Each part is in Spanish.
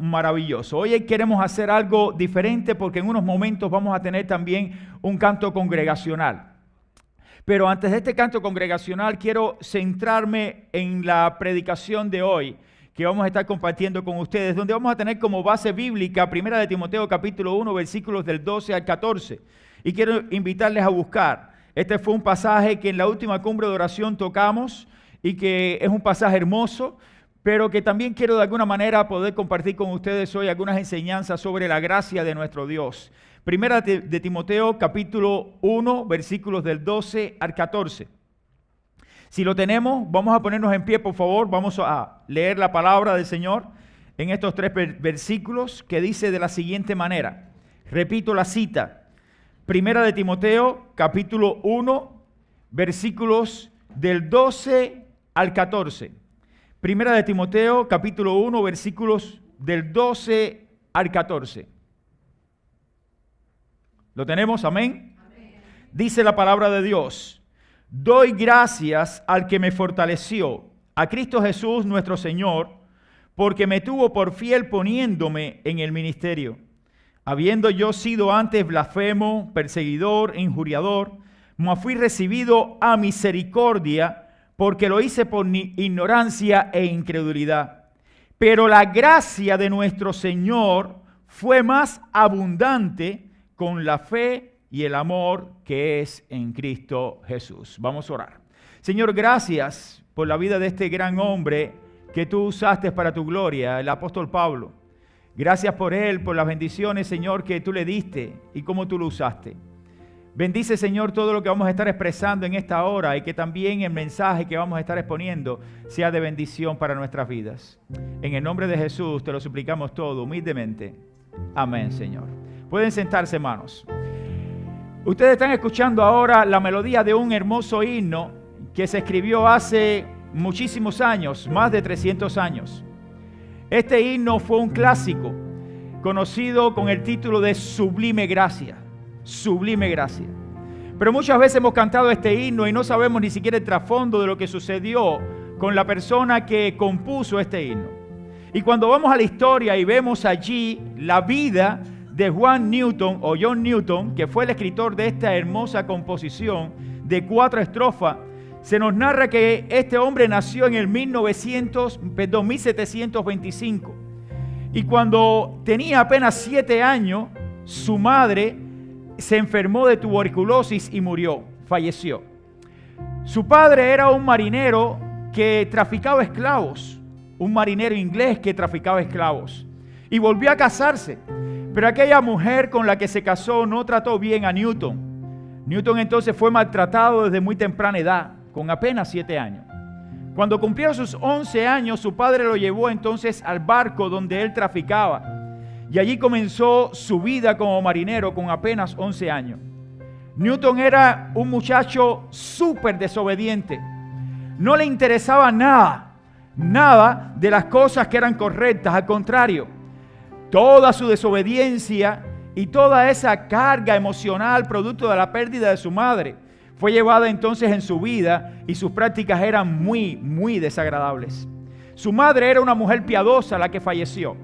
maravilloso. Hoy queremos hacer algo diferente porque en unos momentos vamos a tener también un canto congregacional. Pero antes de este canto congregacional quiero centrarme en la predicación de hoy que vamos a estar compartiendo con ustedes, donde vamos a tener como base bíblica 1 de Timoteo capítulo 1, versículos del 12 al 14. Y quiero invitarles a buscar. Este fue un pasaje que en la última cumbre de oración tocamos y que es un pasaje hermoso, pero que también quiero de alguna manera poder compartir con ustedes hoy algunas enseñanzas sobre la gracia de nuestro Dios. 1 de Timoteo capítulo 1, versículos del 12 al 14. Si lo tenemos, vamos a ponernos en pie, por favor. Vamos a leer la palabra del Señor en estos 3 versículos que dice de la siguiente manera. Repito la cita. 1 de Timoteo, capítulo 1, versículos del 12 al 14. 1 de Timoteo, capítulo 1, versículos del 12 al 14. ¿Lo tenemos? Amén. Amén. Dice la palabra de Dios. Doy gracias al que me fortaleció, a Cristo Jesús nuestro Señor, porque me tuvo por fiel poniéndome en el ministerio. Habiendo yo sido antes blasfemo, perseguidor, injuriador, mas fui recibido a misericordia, porque lo hice por ignorancia e incredulidad. Pero la gracia de nuestro Señor fue más abundante con la fe y el amor que es en Cristo Jesús. Vamos a orar. Señor, gracias por la vida de este gran hombre que tú usaste para tu gloria, el apóstol Pablo. Gracias por él, por las bendiciones, Señor, que tú le diste y cómo tú lo usaste. Bendice, Señor, todo lo que vamos a estar expresando en esta hora y que también el mensaje que vamos a estar exponiendo sea de bendición para nuestras vidas. En el nombre de Jesús te lo suplicamos todo humildemente. Amén, Señor. Pueden sentarse, hermanos. Ustedes están escuchando ahora la melodía de un hermoso himno que se escribió hace muchísimos años, más de 300 años. Este himno fue un clásico conocido con el título de Sublime Gracia. Sublime Gracia. Pero muchas veces hemos cantado este himno y no sabemos ni siquiera el trasfondo de lo que sucedió con la persona que compuso este himno. Y cuando vamos a la historia y vemos allí la vida de John Newton, que fue el escritor de esta hermosa composición de 4 estrofas, se nos narra que este hombre nació en el 1725. Y cuando tenía apenas 7 años, su madre se enfermó de tuberculosis y murió, falleció. Su padre era un marinero que traficaba esclavos, un marinero inglés que traficaba esclavos, y volvió a casarse. Pero aquella mujer con la que se casó no trató bien a Newton. Newton entonces fue maltratado desde muy temprana edad, con apenas 7 años. Cuando cumplió sus 11 años, su padre lo llevó entonces al barco donde él traficaba. Y allí comenzó su vida como marinero con apenas 11 años. Newton era un muchacho súper desobediente. No le interesaba nada de las cosas que eran correctas. Al contrario, toda su desobediencia y toda esa carga emocional producto de la pérdida de su madre fue llevada entonces en su vida y sus prácticas eran muy desagradables. Su madre era una mujer piadosa la que falleció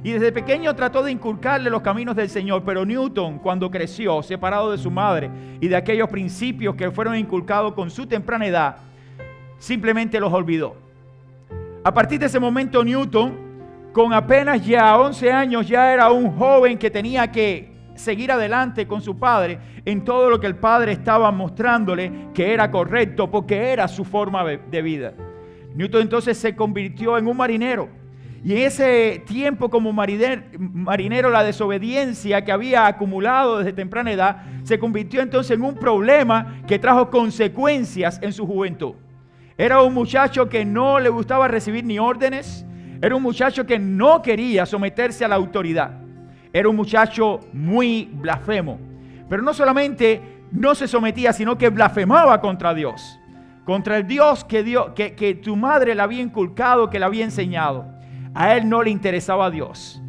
y desde pequeño trató de inculcarle los caminos del Señor, pero Newton, cuando creció separado de su madre y de aquellos principios que fueron inculcados con su temprana edad, simplemente los olvidó. A partir de ese momento, Newton, con apenas ya 11 años, ya era un joven que tenía que seguir adelante con su padre en todo lo que el padre estaba mostrándole que era correcto, porque era su forma de vida. Newton entonces se convirtió en un marinero. Y en ese tiempo como marinero, la desobediencia que había acumulado desde temprana edad se convirtió entonces en un problema que trajo consecuencias en su juventud. Era un muchacho que no le gustaba recibir ni órdenes. Era un muchacho que no quería someterse a la autoridad. Era un muchacho muy blasfemo. Pero no solamente no se sometía, sino que blasfemaba contra Dios. Contra el Dios que tu madre le había inculcado, que le había enseñado. A él no le interesaba a Dios.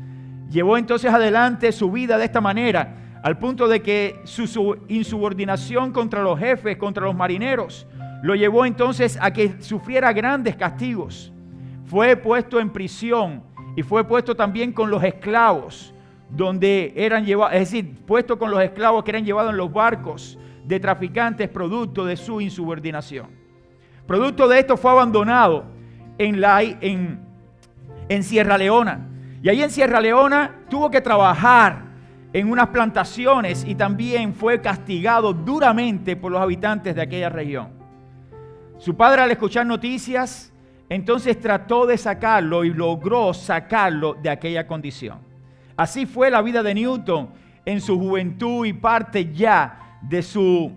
Llevó entonces adelante su vida de esta manera, al punto de que su insubordinación contra los jefes, contra los marineros, lo llevó entonces a que sufriera grandes castigos. Fue puesto en prisión y fue puesto también con los esclavos, donde eran llevados, es decir, puesto con los esclavos que eran llevados en los barcos de traficantes, producto de su insubordinación. Producto de esto fue abandonado en Sierra Leona. Y ahí en Sierra Leona tuvo que trabajar en unas plantaciones y también fue castigado duramente por los habitantes de aquella región. Su padre, al escuchar noticias, entonces trató de sacarlo y logró sacarlo de aquella condición. Así fue la vida de Newton en su juventud y parte ya de su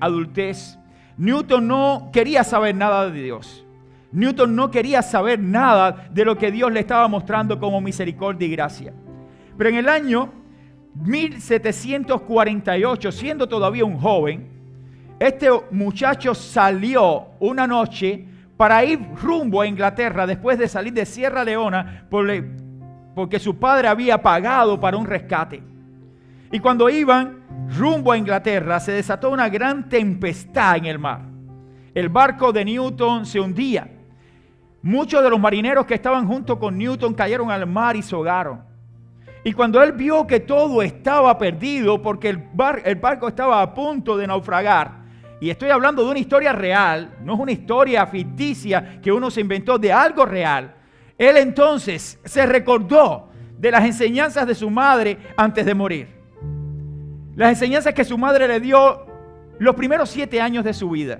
adultez. Newton no quería saber nada de Dios. Newton no quería saber nada de lo que Dios le estaba mostrando como misericordia y gracia. Pero en el año 1748, siendo todavía un joven, este muchacho salió una noche para ir rumbo a Inglaterra después de salir de Sierra Leona porque su padre había pagado para un rescate. Y cuando iban rumbo a Inglaterra se desató una gran tempestad en el mar. El barco de Newton se hundía. Muchos de los marineros que estaban junto con Newton cayeron al mar y se ahogaron. Y cuando él vio que todo estaba perdido porque el barco estaba a punto de naufragar, y estoy hablando de una historia real, no es una historia ficticia que uno se inventó, de algo real, él entonces se recordó de las enseñanzas de su madre antes de morir. Las enseñanzas que su madre le dio los primeros 7 años de su vida.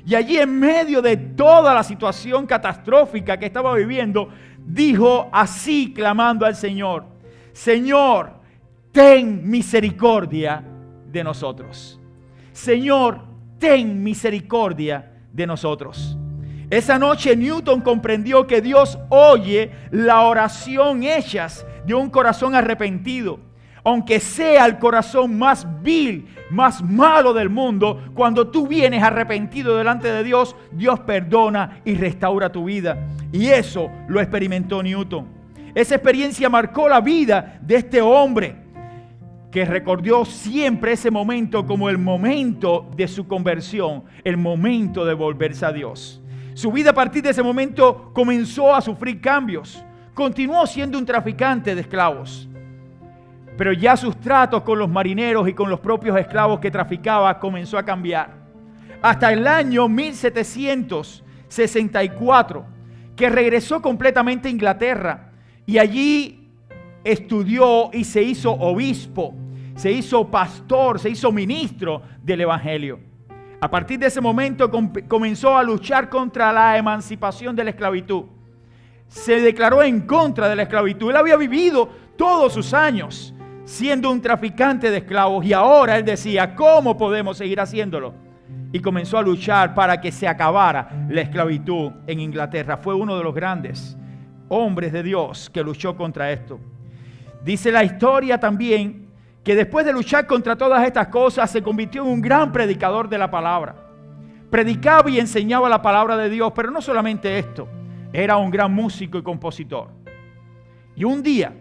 Y allí en medio de toda la situación catastrófica que estaba viviendo, dijo así clamando al Señor: Señor, ten misericordia de nosotros. Señor, ten misericordia de nosotros. Esa noche Newton comprendió que Dios oye la oración hechas de un corazón arrepentido. Aunque sea el corazón más vil, más malo del mundo, cuando tú vienes arrepentido delante de Dios, Dios perdona y restaura tu vida. Y eso lo experimentó Newton. Esa experiencia marcó la vida de este hombre, que recordó siempre ese momento como el momento de su conversión, el momento de volverse a Dios. Su vida a partir de ese momento comenzó a sufrir cambios. Continuó siendo un traficante de esclavos. Pero ya sus tratos con los marineros y con los propios esclavos que traficaba comenzó a cambiar. Hasta el año 1764, que regresó completamente a Inglaterra y allí estudió y se hizo obispo, se hizo pastor, se hizo ministro del Evangelio. A partir de ese momento comenzó a luchar contra la emancipación de la esclavitud. Se declaró en contra de la esclavitud. Él había vivido todos sus años siendo un traficante de esclavos y ahora él decía: ¿cómo podemos seguir haciéndolo? Y comenzó a luchar para que se acabara la esclavitud en Inglaterra. Fue uno de los grandes hombres de Dios que luchó contra esto. Dice la historia también que después de luchar contra todas estas cosas se convirtió en un gran predicador de la palabra. Predicaba y enseñaba la palabra de Dios, pero no solamente esto, era un gran músico y compositor. Y un día,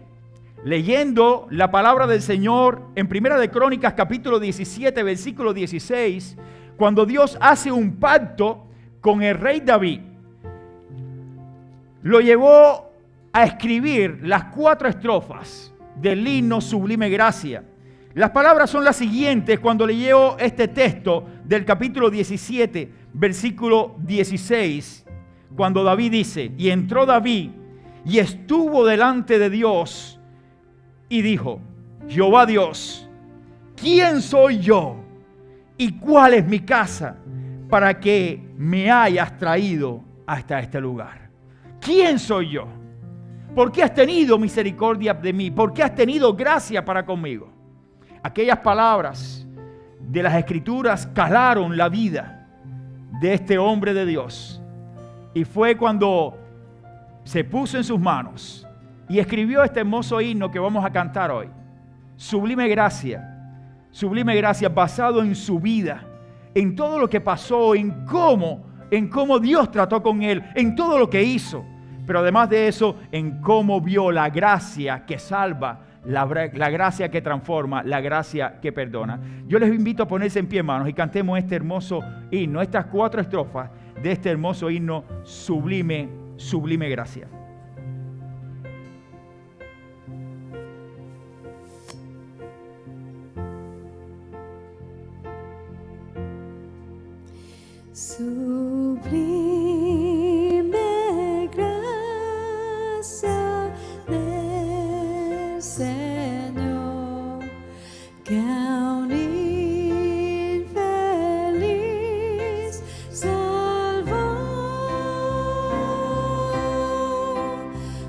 leyendo la palabra del Señor en Primera de Crónicas capítulo 17 versículo 16, cuando Dios hace un pacto con el rey David, lo llevó a escribir las 4 estrofas del himno Sublime Gracia. Las palabras son las siguientes cuando leyó este texto del capítulo 17 versículo 16, cuando David dice: y entró David y estuvo delante de Dios y dijo: Jehová Dios, ¿quién soy yo y cuál es mi casa para que me hayas traído hasta este lugar? ¿Quién soy yo? ¿Por qué has tenido misericordia de mí? ¿Por qué has tenido gracia para conmigo? Aquellas palabras de las Escrituras calaron la vida de este hombre de Dios. Y fue cuando se puso en sus manos y escribió este hermoso himno que vamos a cantar hoy. Sublime gracia, basado en su vida, en todo lo que pasó, en cómo Dios trató con él, en todo lo que hizo. Pero además de eso, en cómo vio la gracia que salva, la gracia que transforma, la gracia que perdona. Yo les invito a ponerse en pie, hermanos, y cantemos este hermoso himno, estas 4 estrofas de este hermoso himno, Sublime, Sublime Gracia. Sublime gracia del Señor, que a un infeliz salvó.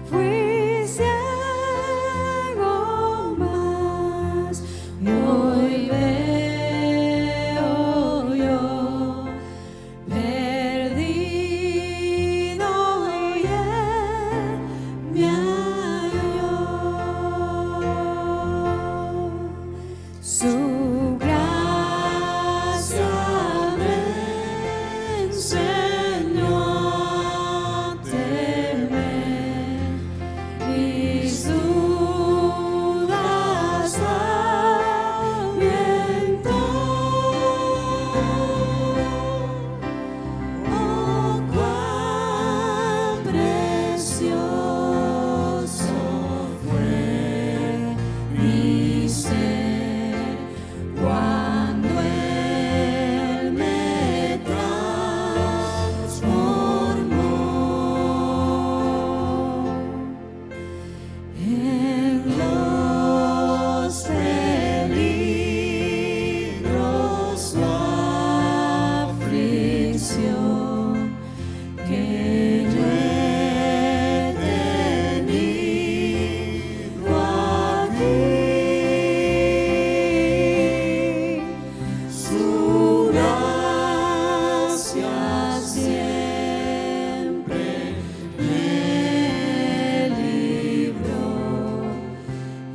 Fui ciego, mas y hoy veo yo. Perdido y él me halló. Su gracia me enseñó a temer, mis dudas ahuyentó. Oh, cuán precioso fue mi ser cuando Él me transformó. En los peligros su aflicción que yo he tenido aquí, su gracia siempre me libró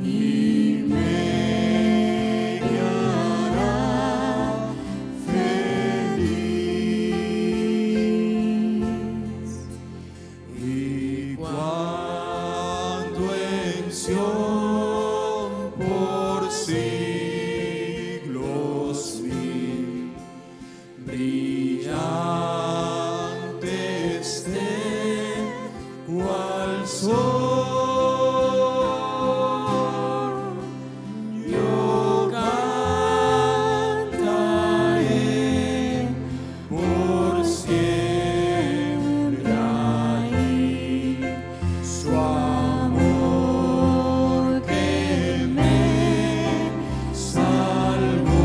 y me guiará feliz. Y cuando en Sión por siglos vi, brillante esté cual sol, yo cantaré por siempre ahí su amor que me salvó.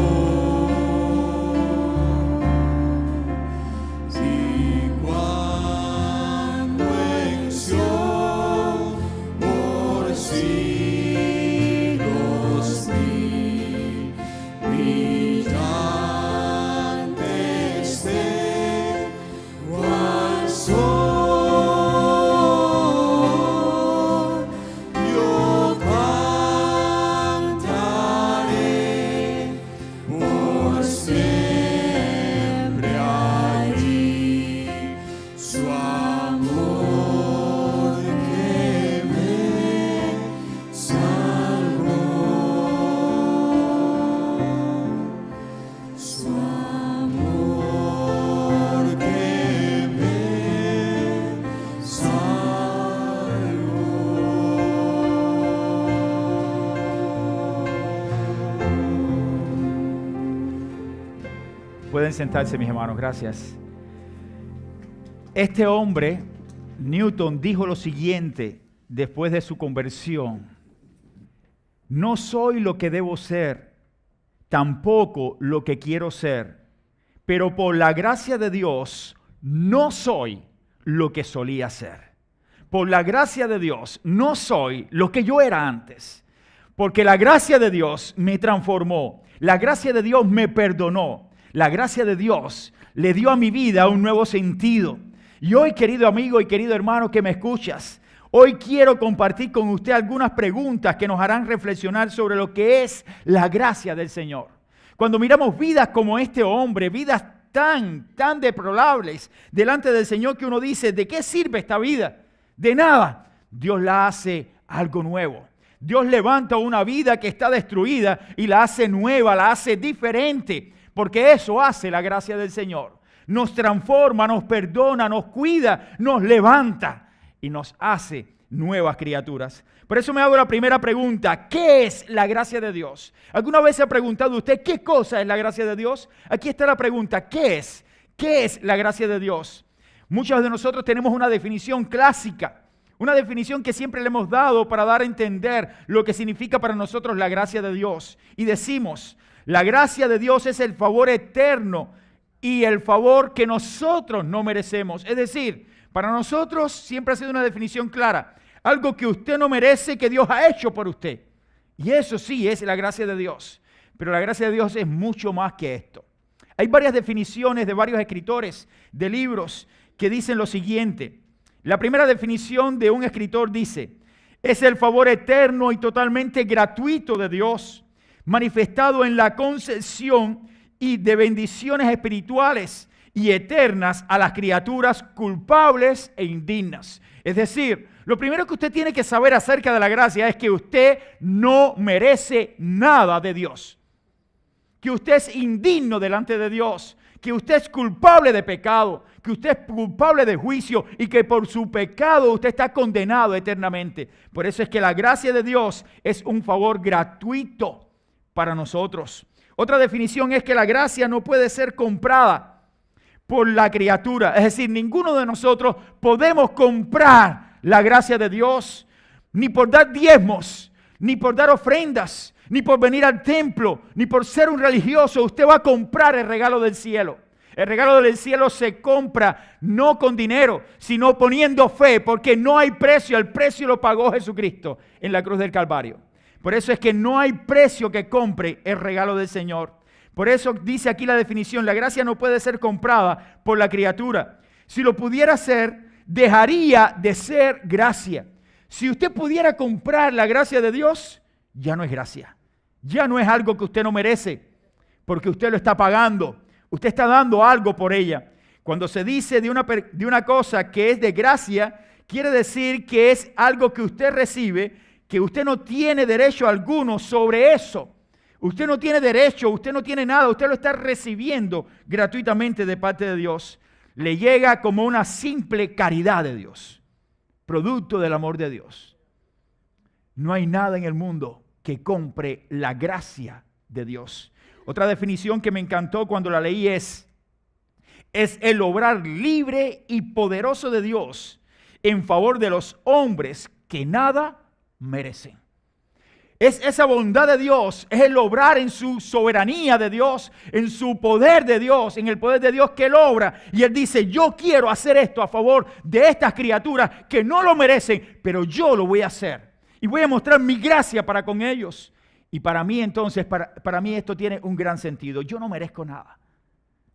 Y cuando en Sión por siglos vi, brillante esté cual sol, yo cantaré por siempre allí su amor que me salvó, su amor que me salvó. Pueden sentarse, mis hermanos, gracias. Este hombre, Newton, dijo lo siguiente después de su conversión: no soy lo que debo ser, tampoco lo que quiero ser, pero por la gracia de Dios no soy lo que solía ser. Por la gracia de Dios no soy lo que yo era antes, porque la gracia de Dios me transformó, la gracia de Dios me perdonó, la gracia de Dios le dio a mi vida un nuevo sentido. Y hoy, querido amigo y querido hermano que me escuchas, hoy quiero compartir con usted algunas preguntas que nos harán reflexionar sobre lo que es la gracia del Señor. Cuando miramos vidas como este hombre, vidas tan deplorables delante del Señor, que uno dice, ¿de qué sirve esta vida? De nada. Dios la hace algo nuevo. Dios levanta una vida que está destruida y la hace nueva, la hace diferente, porque eso hace la gracia del Señor. Nos transforma, nos perdona, nos cuida, nos levanta y nos hace nuevas criaturas. Por eso me hago la primera pregunta: ¿qué es la gracia de Dios? ¿Alguna vez se ha preguntado usted qué cosa es la gracia de Dios? Aquí está la pregunta: ¿qué es? ¿Qué es la gracia de Dios? Muchos de nosotros tenemos una definición clásica, una definición que siempre le hemos dado para dar a entender lo que significa para nosotros la gracia de Dios. Y decimos, la gracia de Dios es el favor eterno y el favor que nosotros no merecemos. Es decir, para nosotros siempre ha sido una definición clara. Algo que usted no merece, que Dios ha hecho por usted. Y eso sí es la gracia de Dios. Pero la gracia de Dios es mucho más que esto. Hay varias definiciones de varios escritores de libros que dicen lo siguiente. La primera definición de un escritor dice, es el favor eterno y totalmente gratuito de Dios, manifestado en la concesión y de bendiciones espirituales y eternas a las criaturas culpables e indignas. Es decir, lo primero que usted tiene que saber acerca de la gracia es que usted no merece nada de Dios. Que usted es indigno delante de Dios, que usted es culpable de pecado, que usted es culpable de juicio y que por su pecado usted está condenado eternamente. Por eso es que la gracia de Dios es un favor gratuito para nosotros. Otra definición es que la gracia no puede ser comprada por la criatura. Es decir, ninguno de nosotros podemos comprar la gracia de Dios, ni por dar diezmos, ni por dar ofrendas, ni por venir al templo, ni por ser un religioso. Usted va a comprar el regalo del cielo. El regalo del cielo se compra no con dinero, sino poniendo fe, porque no hay precio. El precio lo pagó Jesucristo en la cruz del Calvario. Por eso es que no hay precio que compre el regalo del Señor. Por eso dice aquí la definición, la gracia no puede ser comprada por la criatura. Si lo pudiera hacer, dejaría de ser gracia. Si usted pudiera comprar la gracia de Dios, ya no es gracia. Ya no es algo que usted no merece, porque usted lo está pagando. Usted está dando algo por ella. Cuando se dice de una cosa que es de gracia, quiere decir que es algo que usted recibe, que usted no tiene derecho alguno sobre eso. Usted no tiene derecho, usted no tiene nada, usted lo está recibiendo gratuitamente de parte de Dios. Le llega como una simple caridad de Dios, producto del amor de Dios. No hay nada en el mundo que compre la gracia de Dios. Otra definición que me encantó cuando la leí es el obrar libre y poderoso de Dios en favor de los hombres que nada merecen. Es esa bondad de Dios, es el obrar en su soberanía de Dios, en su poder de Dios, en el poder de Dios que Él obra. Y Él dice, yo quiero hacer esto a favor de estas criaturas que no lo merecen, pero yo lo voy a hacer. Y voy a mostrar mi gracia para con ellos. Y para mí entonces, para mí esto tiene un gran sentido. Yo no merezco nada.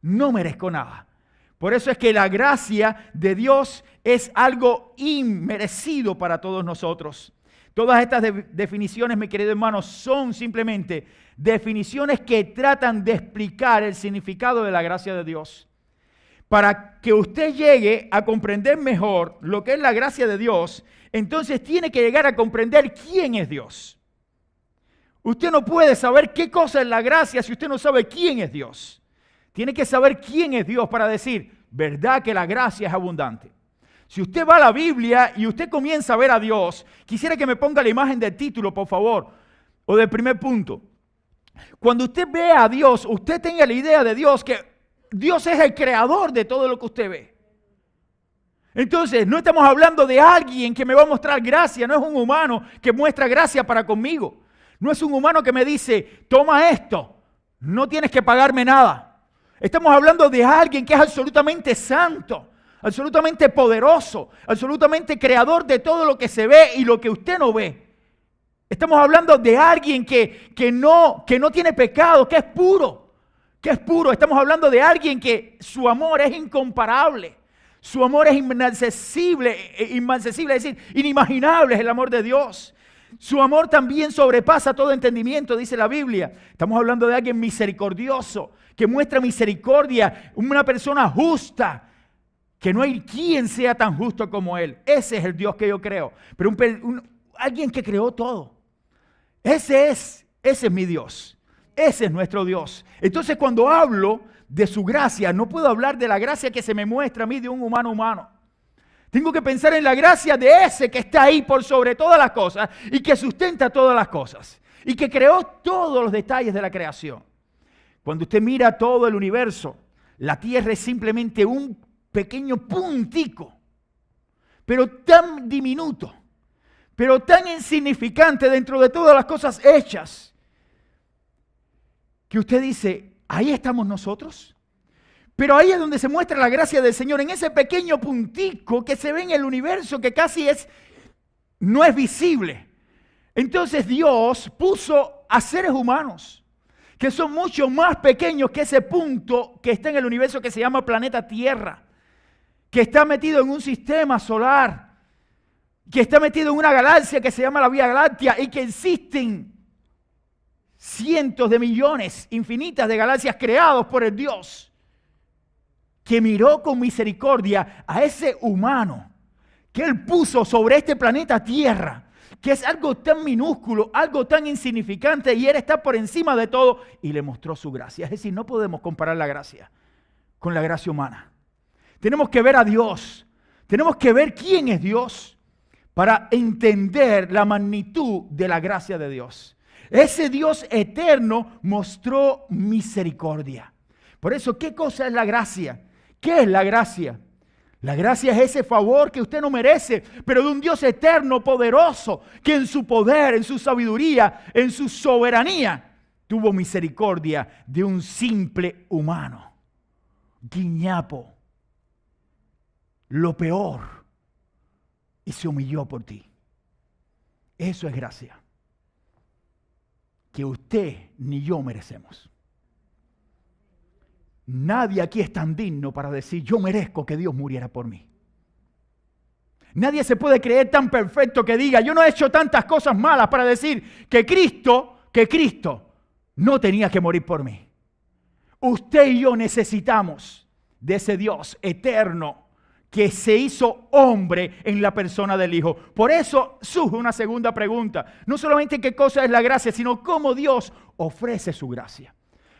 No merezco nada. Por eso es que la gracia de Dios es algo inmerecido para todos nosotros. Todas estas definiciones, mi querido hermano, son simplemente definiciones que tratan de explicar el significado de la gracia de Dios. Para que usted llegue a comprender mejor lo que es la gracia de Dios, entonces tiene que llegar a comprender quién es Dios. Usted no puede saber qué cosa es la gracia si usted no sabe quién es Dios. Tiene que saber quién es Dios para decir, verdad que la gracia es abundante. Si usted va a la Biblia y usted comienza a ver a Dios, quisiera que me ponga la imagen del título, por favor, o del primer punto. Cuando usted ve a Dios, usted tenga la idea de Dios, que Dios es el creador de todo lo que usted ve. Entonces, no estamos hablando de alguien que me va a mostrar gracia, no es un humano que muestra gracia para conmigo. No es un humano que me dice, toma esto, no tienes que pagarme nada. Estamos hablando de alguien que es absolutamente santo, absolutamente poderoso, absolutamente creador de todo lo que se ve y lo que usted no ve. Estamos hablando de alguien que no tiene pecado, que es puro, Estamos hablando de alguien que su amor es incomparable. Su amor es inaccesible, es decir, inimaginable es el amor de Dios. Su amor también sobrepasa todo entendimiento, dice la Biblia. Estamos hablando de alguien misericordioso, que muestra misericordia, una persona justa, que no hay quien sea tan justo como Él. Ese es el Dios que yo creo. Pero alguien que creó todo. Ese es mi Dios. Ese es nuestro Dios. Entonces cuando hablo de su gracia, no puedo hablar de la gracia que se me muestra a mí de un humano. Tengo que pensar en la gracia de ese que está ahí por sobre todas las cosas y que sustenta todas las cosas y que creó todos los detalles de la creación. Cuando usted mira todo el universo, la tierra es simplemente un pequeño puntico, pero tan diminuto, pero tan insignificante dentro de todas las cosas hechas, que usted dice, ahí estamos nosotros. Pero ahí es donde se muestra la gracia del Señor, en ese pequeño puntico que se ve en el universo, que casi no es visible. Entonces Dios puso a seres humanos que son mucho más pequeños que ese punto que está en el universo que se llama planeta Tierra, que está metido en un sistema solar, que está metido en una galaxia que se llama la Vía Láctea y que existen cientos de millones, infinitas de galaxias creados por el Dios, que miró con misericordia a ese humano que Él puso sobre este planeta Tierra, que es algo tan minúsculo, algo tan insignificante, y Él está por encima de todo, y le mostró su gracia. Es decir, no podemos comparar la gracia con la gracia humana. Tenemos que ver a Dios, tenemos que ver quién es Dios para entender la magnitud de la gracia de Dios. Ese Dios eterno mostró misericordia. Por eso, ¿qué cosa es la gracia? ¿Qué es la gracia? La gracia es ese favor que usted no merece, pero de un Dios eterno, poderoso, que en su poder, en su sabiduría, en su soberanía, tuvo misericordia de un simple humano. Guiñapo, lo peor, y se humilló por ti. Eso es gracia, que usted ni yo merecemos. Nadie aquí es tan digno para decir, yo merezco que Dios muriera por mí. Nadie se puede creer tan perfecto que diga, yo no he hecho tantas cosas malas para decir que Cristo no tenía que morir por mí. Usted y yo necesitamos de ese Dios eterno que se hizo hombre en la persona del Hijo. Por eso surge una segunda pregunta. No solamente qué cosa es la gracia, sino cómo Dios ofrece su gracia.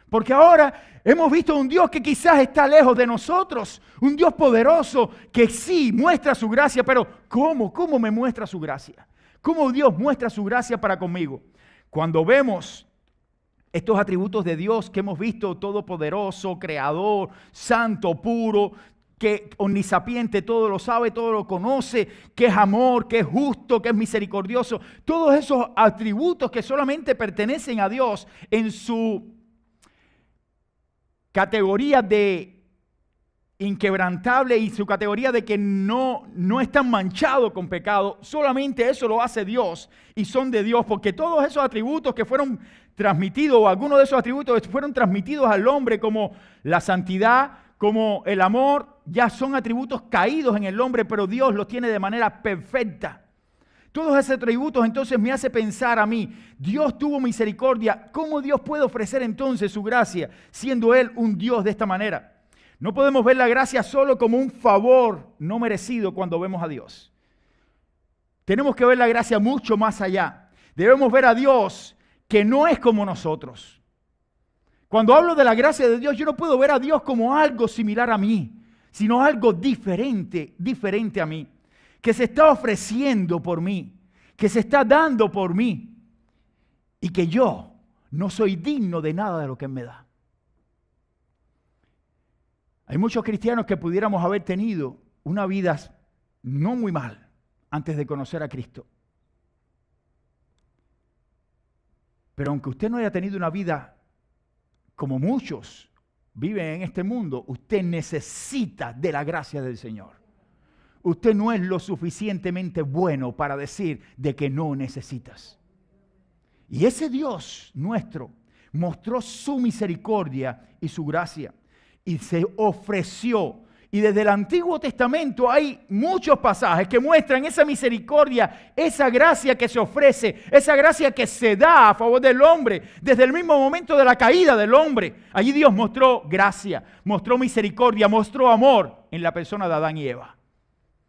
Porque ahora hemos visto un Dios que quizás está lejos de nosotros, un Dios poderoso que sí muestra su gracia, pero ¿cómo? ¿Cómo me muestra su gracia? ¿Cómo Dios muestra su gracia para conmigo? Cuando vemos estos atributos de Dios que hemos visto, todopoderoso, creador, santo, puro, que omnisapiente, todo lo sabe, todo lo conoce, que es amor, que es justo, que es misericordioso, todos esos atributos que solamente pertenecen a Dios en su categoría de inquebrantable y su categoría de que no están manchados con pecado, solamente eso lo hace Dios y son de Dios, porque todos esos atributos que fueron transmitidos, o algunos de esos atributos que fueron transmitidos al hombre, como la santidad, como el amor, ya son atributos caídos en el hombre, pero Dios los tiene de manera perfecta. Todos esos atributos entonces me hace pensar a mí, Dios tuvo misericordia, ¿cómo Dios puede ofrecer entonces su gracia siendo Él un Dios de esta manera? No podemos ver la gracia solo como un favor no merecido cuando vemos a Dios. Tenemos que ver la gracia mucho más allá. Debemos ver a Dios que no es como nosotros. Cuando hablo de la gracia de Dios, yo no puedo ver a Dios como algo similar a mí, sino algo diferente a mí, que se está ofreciendo por mí, que se está dando por mí, y que yo no soy digno de nada de lo que Él me da. Hay muchos cristianos que pudiéramos haber tenido una vida no muy mal antes de conocer a Cristo. Pero aunque usted no haya tenido una vida como muchos viven en este mundo, usted necesita de la gracia del Señor. Usted no es lo suficientemente bueno para decir de que no necesitas. Y ese Dios nuestro mostró su misericordia y su gracia y se ofreció. Y desde el Antiguo Testamento hay muchos pasajes que muestran esa misericordia, esa gracia que se ofrece, esa gracia que se da a favor del hombre. Desde el mismo momento de la caída del hombre, allí Dios mostró gracia, mostró misericordia, mostró amor en la persona de Adán y Eva.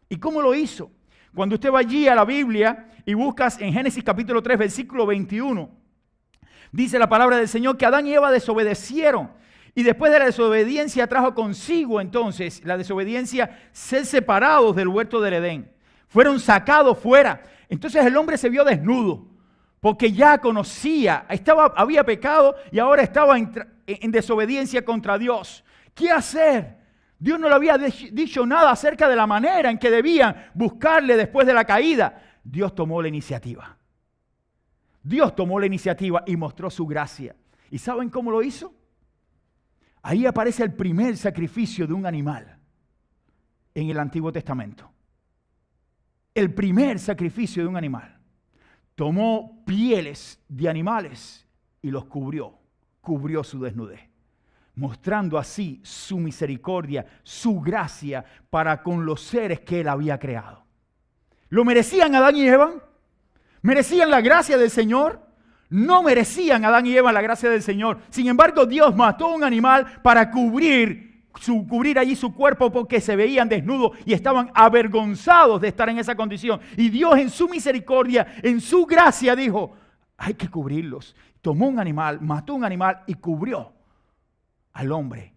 ¿Y cómo lo hizo? Cuando usted va allí a la Biblia y buscas en Génesis capítulo 3, versículo 21, dice la palabra del Señor que Adán y Eva desobedecieron. Y después de la desobediencia trajo consigo entonces la desobediencia ser separados del huerto del Edén. Fueron sacados fuera. Entonces el hombre se vio desnudo porque ya conocía, había pecado y ahora estaba en desobediencia contra Dios. ¿Qué hacer? Dios no le había dicho nada acerca de la manera en que debían buscarle después de la caída. Dios tomó la iniciativa. Dios tomó la iniciativa y mostró su gracia. ¿Y saben cómo lo hizo? Ahí aparece el primer sacrificio de un animal en el Antiguo Testamento. El primer sacrificio de un animal. Tomó pieles de animales y los cubrió su desnudez, mostrando así su misericordia, su gracia para con los seres que Él había creado. ¿Lo merecían Adán y Eva? ¿Merecían la gracia del Señor? No merecían Adán y Eva la gracia del Señor. Sin embargo, Dios mató a un animal para cubrir allí su cuerpo porque se veían desnudos y estaban avergonzados de estar en esa condición. Y Dios en su misericordia, en su gracia dijo, hay que cubrirlos. Tomó un animal, mató un animal y cubrió al hombre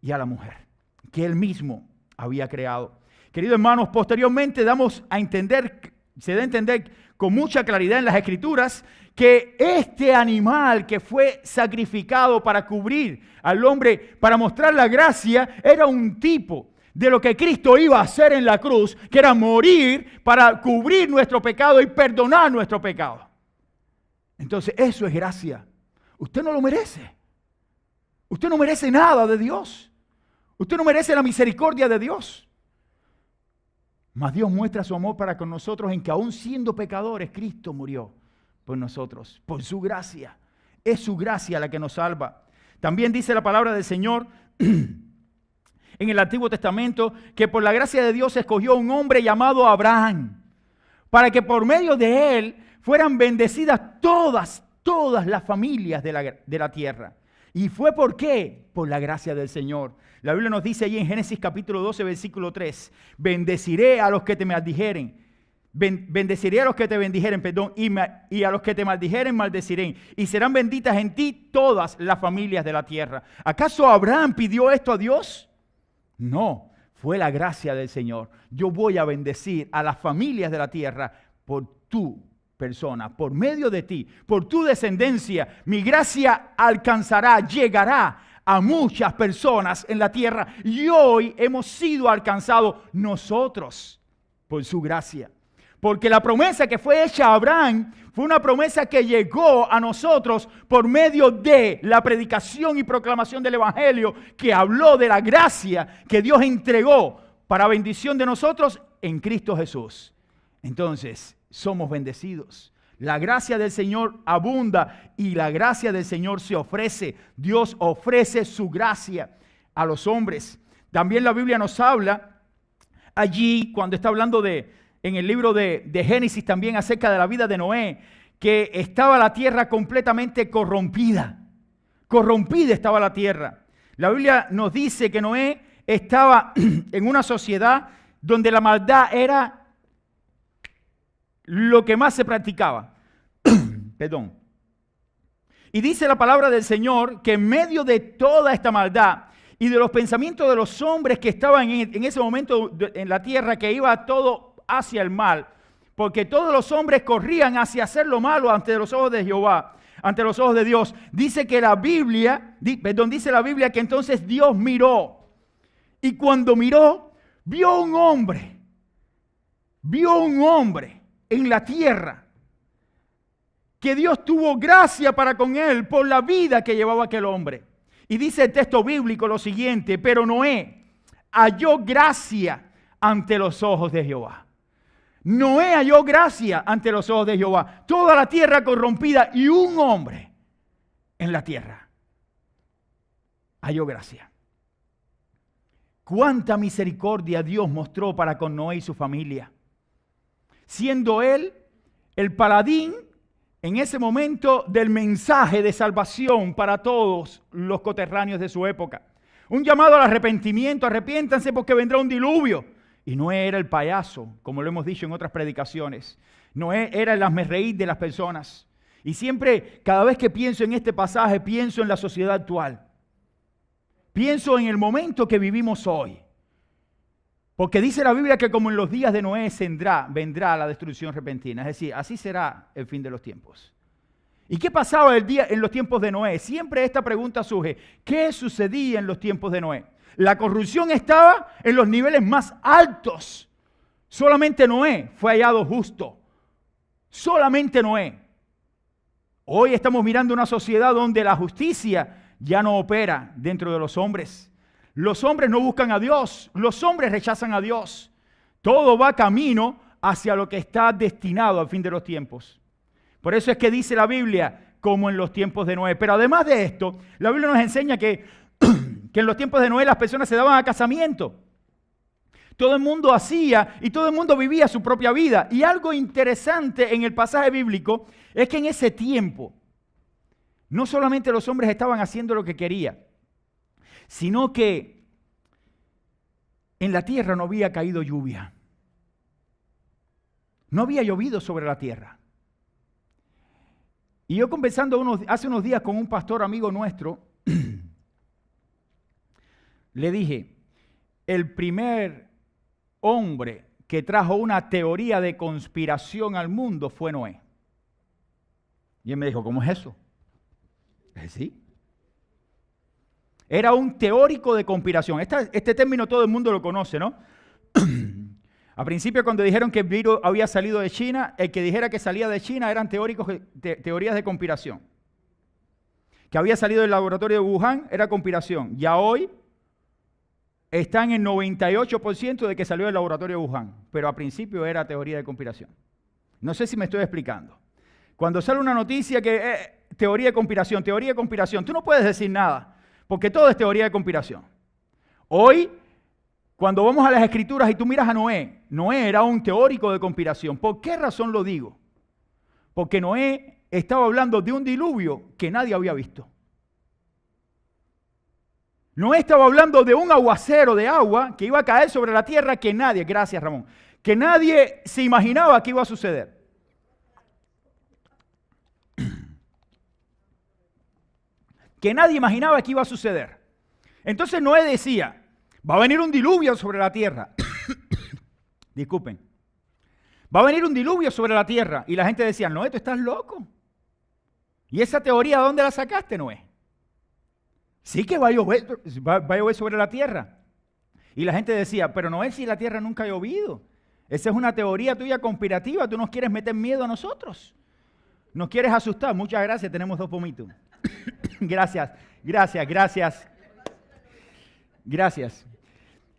y a la mujer que Él mismo había creado. Queridos hermanos, posteriormente se da a entender con mucha claridad en las Escrituras que este animal que fue sacrificado para cubrir al hombre, para mostrar la gracia, era un tipo de lo que Cristo iba a hacer en la cruz, que era morir para cubrir nuestro pecado y perdonar nuestro pecado. Entonces, eso es gracia. Usted no lo merece. Usted no merece nada de Dios. Usted no merece la misericordia de Dios. Mas Dios muestra su amor para con nosotros en que aún siendo pecadores, Cristo murió por nosotros, por su gracia. Es su gracia la que nos salva. También dice la palabra del Señor en el Antiguo Testamento que por la gracia de Dios escogió un hombre llamado Abraham para que por medio de él fueran bendecidas todas las familias de la tierra. ¿Y fue por qué? Por la gracia del Señor. La Biblia nos dice allí en Génesis capítulo 12, versículo 3, bendeciré a los que te maldijeren. Bendeciré a los que te bendijeren, y a los que te maldijeren, maldeciré. Y serán benditas en ti todas las familias de la tierra. ¿Acaso Abraham pidió esto a Dios? No, fue la gracia del Señor. Yo voy a bendecir a las familias de la tierra por tu persona, por medio de ti, por tu descendencia. Mi gracia alcanzará, llegará a muchas personas en la tierra. Y hoy hemos sido alcanzados nosotros por su gracia. Porque la promesa que fue hecha a Abraham fue una promesa que llegó a nosotros por medio de la predicación y proclamación del Evangelio, que habló de la gracia que Dios entregó para bendición de nosotros en Cristo Jesús. Entonces, somos bendecidos. La gracia del Señor abunda y la gracia del Señor se ofrece. Dios ofrece su gracia a los hombres. También la Biblia nos habla allí cuando está hablando en el libro de Génesis también acerca de la vida de Noé, que estaba la tierra completamente corrompida. Corrompida estaba la tierra. La Biblia nos dice que Noé estaba en una sociedad donde la maldad era lo que más se practicaba. Perdón. Y dice la palabra del Señor que en medio de toda esta maldad y de los pensamientos de los hombres que estaban en ese momento en la tierra, que iba todo hacia el mal, porque todos los hombres corrían hacia hacer lo malo ante los ojos de Jehová, ante los ojos de Dios. Dice la Biblia que entonces Dios miró, y cuando miró, vio un hombre en la tierra, que Dios tuvo gracia para con él por la vida que llevaba aquel hombre. Y dice el texto bíblico lo siguiente: pero Noé halló gracia ante los ojos de Jehová. Noé halló gracia ante los ojos de Jehová. Toda la tierra corrompida y un hombre en la tierra halló gracia. Cuánta misericordia Dios mostró para con Noé y su familia, siendo él el paladín en ese momento del mensaje de salvación para todos los coterráneos de su época. Un llamado al arrepentimiento: arrepiéntanse porque vendrá un diluvio. Y Noé era el payaso, como lo hemos dicho en otras predicaciones. Noé era el hazmerreír de las personas. Y siempre, cada vez que pienso en este pasaje, pienso en la sociedad actual. Pienso en el momento que vivimos hoy. Porque dice la Biblia que como en los días de Noé vendrá la destrucción repentina. Es decir, así será el fin de los tiempos. ¿Y qué pasaba en los tiempos de Noé? Siempre esta pregunta surge. ¿Qué sucedía en los tiempos de Noé? La corrupción estaba en los niveles más altos. Solamente Noé fue hallado justo. Solamente Noé. Hoy estamos mirando una sociedad donde la justicia ya no opera dentro de los hombres. Los hombres no buscan a Dios. Los hombres rechazan a Dios. Todo va camino hacia lo que está destinado al fin de los tiempos. Por eso es que dice la Biblia, como en los tiempos de Noé. Pero además de esto, la Biblia nos enseña que en los tiempos de Noé las personas se daban a casamiento. Todo el mundo hacía y todo el mundo vivía su propia vida. Y algo interesante en el pasaje bíblico es que en ese tiempo no solamente los hombres estaban haciendo lo que querían, sino que en la tierra no había caído lluvia. No había llovido sobre la tierra. Y yo conversando hace unos días con un pastor amigo nuestro, le dije, el primer hombre que trajo una teoría de conspiración al mundo fue Noé. Y él me dijo, ¿cómo es eso? Sí. Era un teórico de conspiración. Este término todo el mundo lo conoce, ¿no? A principio, cuando dijeron que el virus había salido de China, el que dijera que salía de China eran teorías de conspiración. Que había salido del laboratorio de Wuhan era conspiración. Ya hoy están en 98% de que salió del laboratorio de Wuhan, pero a principio era teoría de conspiración. No sé si me estoy explicando. Cuando sale una noticia que teoría de conspiración, tú no puedes decir nada, porque todo es teoría de conspiración. Hoy, cuando vamos a las Escrituras y tú miras a Noé, Noé era un teórico de conspiración. ¿Por qué razón lo digo? Porque Noé estaba hablando de un diluvio que nadie había visto. Noé estaba hablando de un aguacero de agua que iba a caer sobre la tierra que nadie, gracias Ramón, que nadie se imaginaba que iba a suceder. Que nadie imaginaba que iba a suceder. Entonces Noé decía, va a venir un diluvio sobre la tierra. Disculpen. Va a venir un diluvio sobre la tierra. Y la gente decía, Noé, tú estás loco. ¿Y esa teoría dónde la sacaste, Noé? Sí que va a llover sobre la tierra. Y la gente decía, pero Noé, si la tierra nunca ha llovido. Esa es una teoría tuya conspirativa. Tú nos quieres meter miedo a nosotros. Nos quieres asustar. Muchas gracias, tenemos 2 pomitos. Gracias.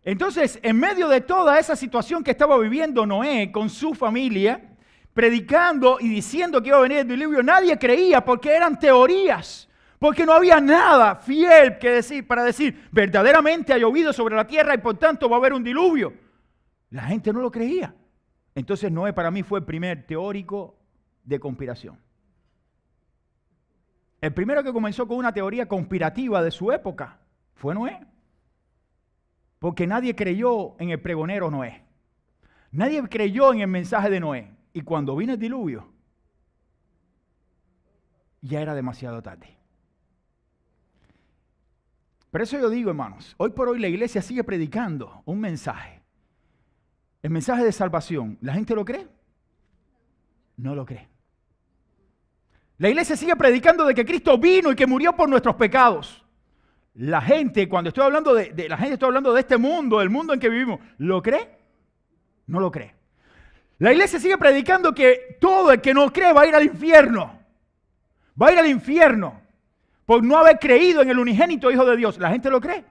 Entonces, en medio de toda esa situación que estaba viviendo Noé con su familia, predicando y diciendo que iba a venir el diluvio, nadie creía porque eran teorías. Porque no había nada fiel que decir para decir, verdaderamente ha llovido sobre la tierra y por tanto va a haber un diluvio. La gente no lo creía. Entonces Noé para mí fue el primer teórico de conspiración. El primero que comenzó con una teoría conspirativa de su época fue Noé. Porque nadie creyó en el pregonero Noé. Nadie creyó en el mensaje de Noé. Y cuando vino el diluvio, ya era demasiado tarde. Por eso yo digo, hermanos, hoy por hoy la iglesia sigue predicando un mensaje. El mensaje de salvación. ¿La gente lo cree? No lo cree. La iglesia sigue predicando de que Cristo vino y que murió por nuestros pecados. La gente, cuando estoy hablando la gente, estoy hablando de este mundo, del mundo en que vivimos. ¿Lo cree? No lo cree. La iglesia sigue predicando que todo el que no cree va a ir al infierno. Va a ir al infierno por no haber creído en el unigénito Hijo de Dios. ¿La gente lo cree?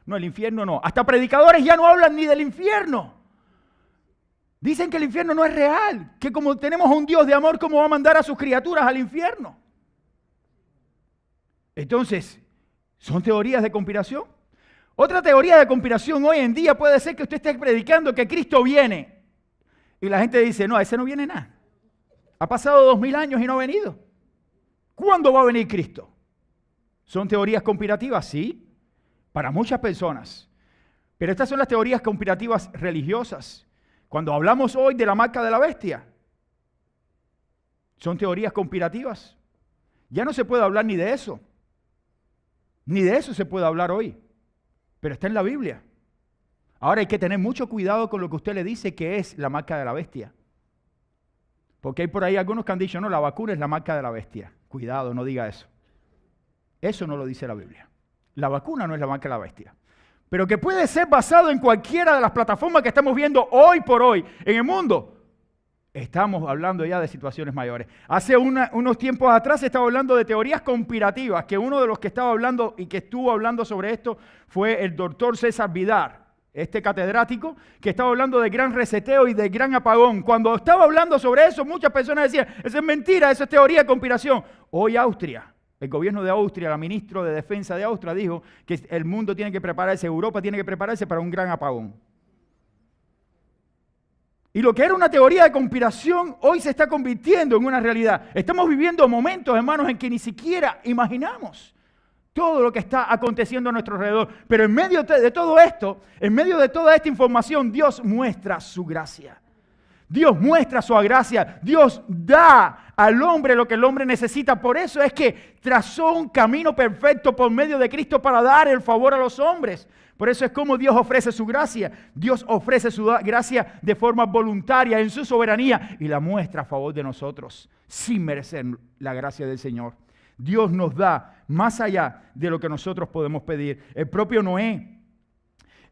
No, el infierno no. Hasta predicadores ya no hablan ni del infierno. Dicen que el infierno no es real, que como tenemos a un Dios de amor, ¿cómo va a mandar a sus criaturas al infierno? Entonces, ¿son teorías de conspiración? Otra teoría de conspiración hoy en día puede ser que usted esté predicando que Cristo viene. Y la gente dice, no, ese no viene nada. Ha pasado 2000 años y no ha venido. ¿Cuándo va a venir Cristo? ¿Son teorías conspirativas? Sí, para muchas personas. Pero estas son las teorías conspirativas religiosas. Cuando hablamos hoy de la marca de la bestia, son teorías conspirativas. Ya no se puede hablar ni de eso. Ni de eso se puede hablar hoy. Pero está en la Biblia. Ahora hay que tener mucho cuidado con lo que usted le dice que es la marca de la bestia. Porque hay por ahí algunos que han dicho, no, la vacuna es la marca de la bestia. Cuidado, no diga eso. Eso no lo dice la Biblia. La vacuna no es la marca de la bestia. Pero que puede ser basado en cualquiera de las plataformas que estamos viendo hoy por hoy en el mundo. Estamos hablando ya de situaciones mayores. Hace unos tiempos atrás estaba hablando de teorías conspirativas, que uno de los que estaba hablando y que estuvo hablando sobre esto fue el doctor César Vidal, este catedrático, que estaba hablando de gran reseteo y de gran apagón. Cuando estaba hablando sobre eso, muchas personas decían, eso es mentira, eso es teoría de conspiración. Hoy Austria, el gobierno de Austria, la ministra de Defensa de Austria dijo que el mundo tiene que prepararse, Europa tiene que prepararse para un gran apagón. Y lo que era una teoría de conspiración hoy se está convirtiendo en una realidad. Estamos viviendo momentos, hermanos, en que ni siquiera imaginamos todo lo que está aconteciendo a nuestro alrededor. Pero en medio de todo esto, en medio de toda esta información, Dios muestra su gracia. Dios muestra su gracia. Dios da al hombre lo que el hombre necesita. Por eso es que trazó un camino perfecto por medio de Cristo para dar el favor a los hombres. Por eso es como Dios ofrece su gracia. Dios ofrece su gracia de forma voluntaria en su soberanía y la muestra a favor de nosotros sin merecer la gracia del Señor. Dios nos da más allá de lo que nosotros podemos pedir. El propio Noé,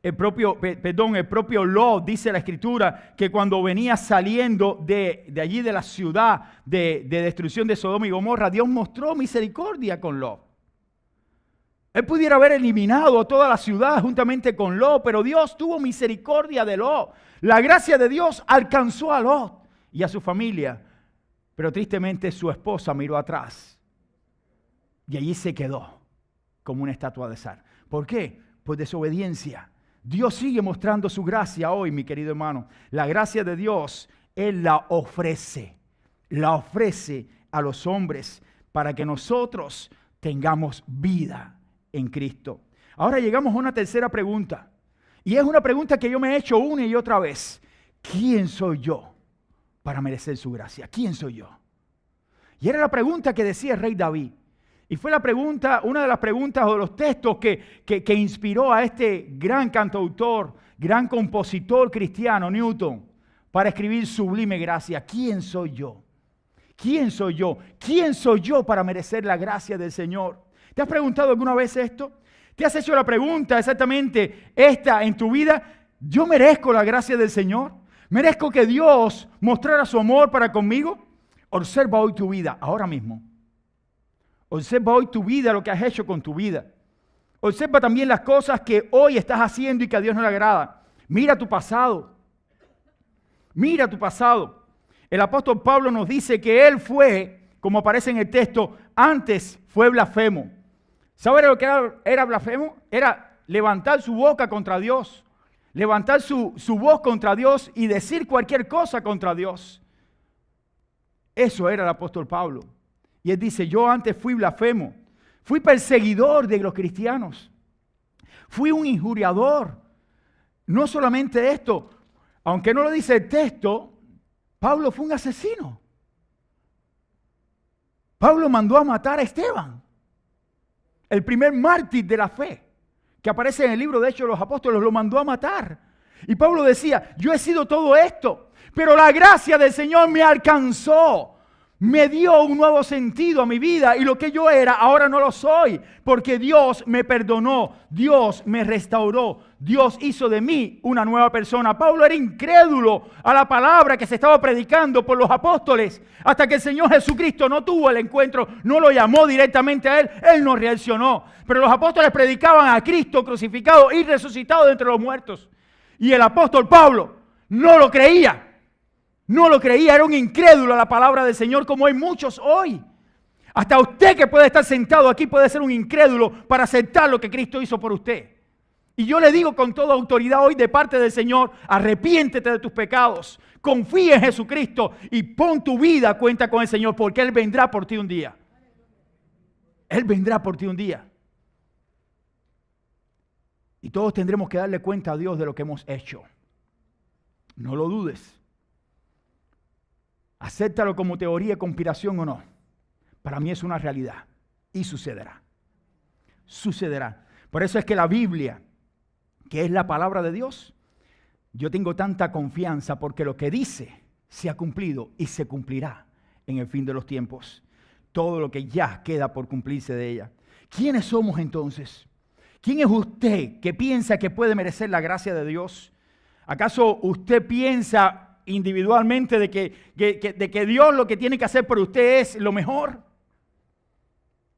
el propio Lot, dice la Escritura, que cuando venía saliendo de allí de la ciudad de destrucción de Sodoma y Gomorra, Dios mostró misericordia con Lot. Él pudiera haber eliminado toda la ciudad juntamente con Lot, pero Dios tuvo misericordia de Lot. La gracia de Dios alcanzó a Lot y a su familia, pero tristemente su esposa miró atrás y allí se quedó como una estatua de sal. ¿Por qué? Por desobediencia. Dios sigue mostrando su gracia hoy, mi querido hermano. La gracia de Dios, Él la ofrece a los hombres para que nosotros tengamos vida en Cristo. Ahora llegamos a una tercera pregunta. Y es una pregunta que yo me he hecho una y otra vez. ¿Quién soy yo para merecer su gracia? ¿Quién soy yo? Y era la pregunta que decía el rey David. Y fue la pregunta, una de las preguntas o de los textos que inspiró a este gran cantautor, gran compositor cristiano, Newton, para escribir Sublime Gracia. ¿Quién soy yo? ¿Quién soy yo? ¿Quién soy yo para merecer la gracia del Señor? ¿Te has preguntado alguna vez esto? ¿Te has hecho la pregunta exactamente esta en tu vida? ¿Yo merezco la gracia del Señor? ¿Merezco que Dios mostrara su amor para conmigo? Observa hoy tu vida, ahora mismo. Observa hoy tu vida, lo que has hecho con tu vida. Observa también las cosas que hoy estás haciendo y que a Dios no le agrada. Mira tu pasado. Mira tu pasado. El apóstol Pablo nos dice que él fue, como aparece en el texto, antes fue blasfemo. ¿Sabe lo que era blasfemo? Era levantar su boca contra Dios. Levantar su voz contra Dios y decir cualquier cosa contra Dios. Eso era el apóstol Pablo. Y él dice, yo antes fui blasfemo. Fui perseguidor de los cristianos. Fui un injuriador. No solamente esto, aunque no lo dice el texto, Pablo fue un asesino. Pablo mandó a matar a Esteban, el primer mártir de la fe, que aparece en el libro de Hechos de los Apóstoles, lo mandó a matar. Y Pablo decía, yo he sido todo esto, pero la gracia del Señor me alcanzó. Me dio un nuevo sentido a mi vida y lo que yo era ahora no lo soy, porque Dios me perdonó, Dios me restauró, Dios hizo de mí una nueva persona. Pablo era incrédulo a la palabra que se estaba predicando por los apóstoles, hasta que el Señor Jesucristo no tuvo el encuentro, no lo llamó directamente a él no reaccionó. Pero los apóstoles predicaban a Cristo crucificado y resucitado de entre los muertos. Y el apóstol Pablo no lo creía. No lo creía, era un incrédulo a la palabra del Señor, como hay muchos hoy. Hasta usted que puede estar sentado aquí puede ser un incrédulo para aceptar lo que Cristo hizo por usted. Y yo le digo con toda autoridad hoy de parte del Señor, arrepiéntete de tus pecados, confía en Jesucristo y pon tu vida a cuenta con el Señor, porque Él vendrá por ti un día. Él vendrá por ti un día. Y todos tendremos que darle cuenta a Dios de lo que hemos hecho. No lo dudes. Acéptalo como teoría de conspiración o no. Para mí es una realidad y sucederá. Sucederá. Por eso es que la Biblia, que es la palabra de Dios, yo tengo tanta confianza porque lo que dice se ha cumplido y se cumplirá en el fin de los tiempos. todo lo que ya queda por cumplirse de ella. ¿Quiénes somos entonces? ¿Quién es usted que piensa que puede merecer la gracia de Dios? ¿Acaso usted piensa individualmente de que Dios lo que tiene que hacer por usted es lo mejor?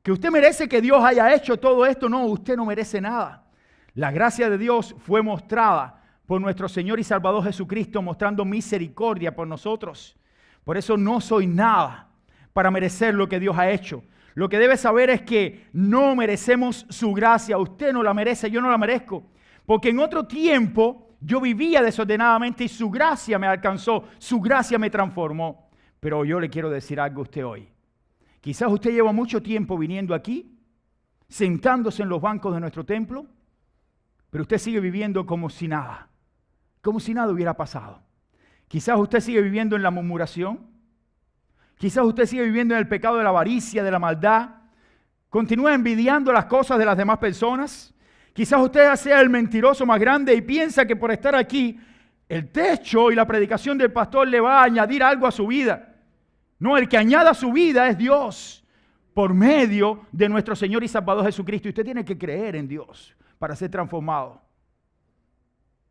¿Que usted merece que Dios haya hecho todo esto? No, usted no merece nada. La gracia de Dios fue mostrada por nuestro Señor y Salvador Jesucristo, mostrando misericordia por nosotros. Por eso no soy nada para merecer lo que Dios ha hecho. Lo que debe saber es que no merecemos su gracia. Usted no la merece, yo no la merezco. Porque en otro tiempo yo vivía desordenadamente y su gracia me alcanzó, su gracia me transformó. Pero yo le quiero decir algo a usted hoy. Quizás usted lleva mucho tiempo viniendo aquí, sentándose en los bancos de nuestro templo, pero usted sigue viviendo como si nada hubiera pasado. Quizás usted sigue viviendo en la murmuración. Quizás usted sigue viviendo en el pecado de la avaricia, de la maldad. Continúa envidiando las cosas de las demás personas. Quizás usted sea el mentiroso más grande y piensa que por estar aquí, el techo y la predicación del pastor le va a añadir algo a su vida. No, el que añada a su vida es Dios por medio de nuestro Señor y Salvador Jesucristo. Y usted tiene que creer en Dios para ser transformado.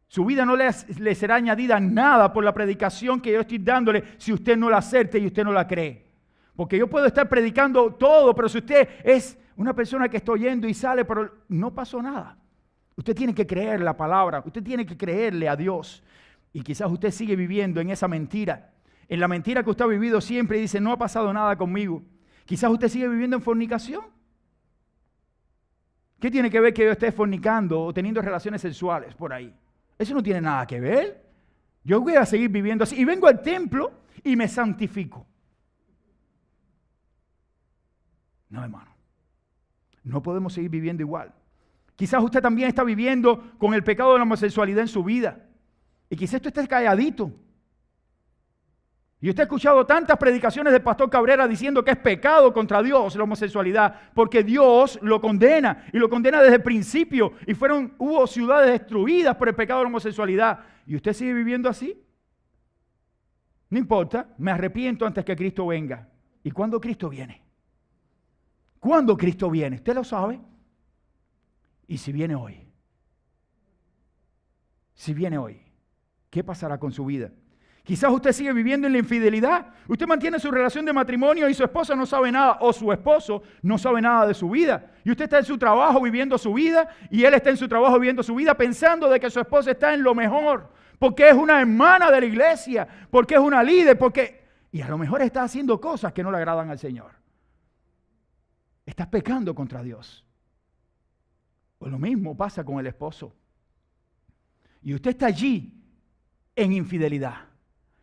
Su vida no le será añadida nada por la predicación que yo estoy dándole si usted no la acepta y usted no la cree. Porque yo puedo estar predicando todo, pero si usted es una persona que está oyendo y sale, pero no pasó nada. Usted tiene que creer la palabra, usted tiene que creerle a Dios. Y quizás usted sigue viviendo en esa mentira, en la mentira que usted ha vivido siempre y dice, no ha pasado nada conmigo. Quizás usted sigue viviendo en fornicación. ¿Qué tiene que ver que yo esté fornicando o teniendo relaciones sexuales por ahí? Eso no tiene nada que ver. Yo voy a seguir viviendo así. Y vengo al templo y me santifico. No, hermano. No podemos seguir viviendo igual. Quizás usted también está viviendo con el pecado de la homosexualidad en su vida. Y quizás usted esté calladito. Y usted ha escuchado tantas predicaciones del pastor Cabrera diciendo que es pecado contra Dios la homosexualidad, porque Dios lo condena, y lo condena desde el principio, y hubo ciudades destruidas por el pecado de la homosexualidad. ¿Y usted sigue viviendo así? No importa, me arrepiento antes que Cristo venga. ¿Y cuándo Cristo viene? ¿Cuándo Cristo viene? ¿Usted lo sabe? ¿Y si viene hoy? Si viene hoy, ¿qué pasará con su vida? Quizás usted sigue viviendo en la infidelidad. Usted mantiene su relación de matrimonio y su esposa no sabe nada, o su esposo no sabe nada de su vida. Y usted está en su trabajo viviendo su vida, y él está en su trabajo viviendo su vida, pensando de que su esposa está en lo mejor, porque es una hermana de la iglesia, porque es una líder, y a lo mejor está haciendo cosas que no le agradan al Señor. Estás pecando contra Dios. O lo mismo pasa con el esposo. Y usted está allí en infidelidad.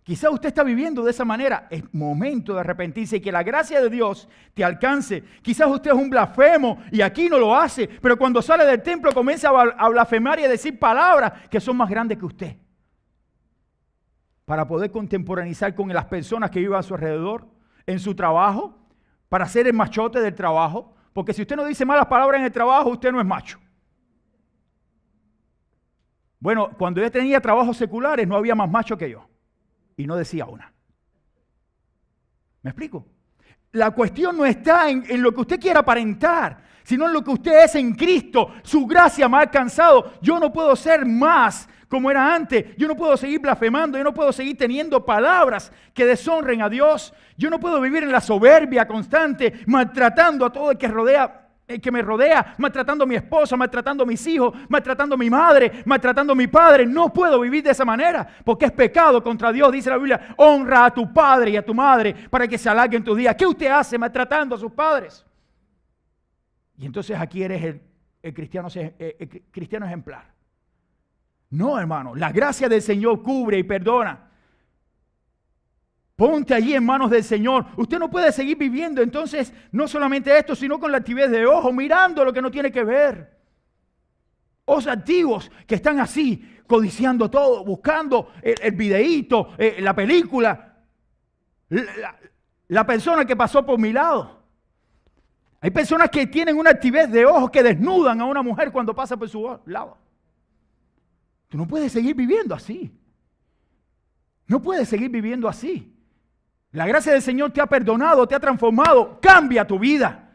Quizás usted está viviendo de esa manera. Es momento de arrepentirse y que la gracia de Dios te alcance. Quizás usted es un blasfemo y aquí no lo hace, pero cuando sale del templo comienza a blasfemar y a decir palabras que son más grandes que usted. Para poder contemporaneizar con las personas que viven a su alrededor, en su trabajo, para ser el machote del trabajo. Porque si usted no dice malas palabras en el trabajo, usted no es macho. Bueno, cuando yo tenía trabajos seculares no había más macho que yo. Y no decía una. ¿Me explico? La cuestión no está en lo que usted quiera aparentar, sino en lo que usted es en Cristo. Su gracia me ha alcanzado. Yo no puedo ser más como era antes. Yo no puedo seguir blasfemando. Yo no puedo seguir teniendo palabras que deshonren a Dios. Yo no puedo vivir en la soberbia constante, maltratando a todo el que me rodea, maltratando a mi esposa, maltratando a mis hijos, maltratando a mi madre, maltratando a mi padre. No puedo vivir de esa manera, porque es pecado contra Dios. Dice la Biblia, honra a tu padre y a tu madre para que se alarguen tus días. ¿Qué usted hace maltratando a sus padres? Y entonces aquí eres el cristiano ejemplar. No, hermano, la gracia del Señor cubre y perdona. Ponte allí en manos del Señor. Usted no puede seguir viviendo entonces no solamente esto, sino con la altivez de ojo, mirando lo que no tiene que ver. Os antiguos que están así, codiciando todo, buscando el videíto, la película, la persona que pasó por mi lado. Hay personas que tienen una altivez de ojos que desnudan a una mujer cuando pasa por su lado. Tú no puedes seguir viviendo así. No puedes seguir viviendo así. La gracia del Señor te ha perdonado, te ha transformado. Cambia tu vida.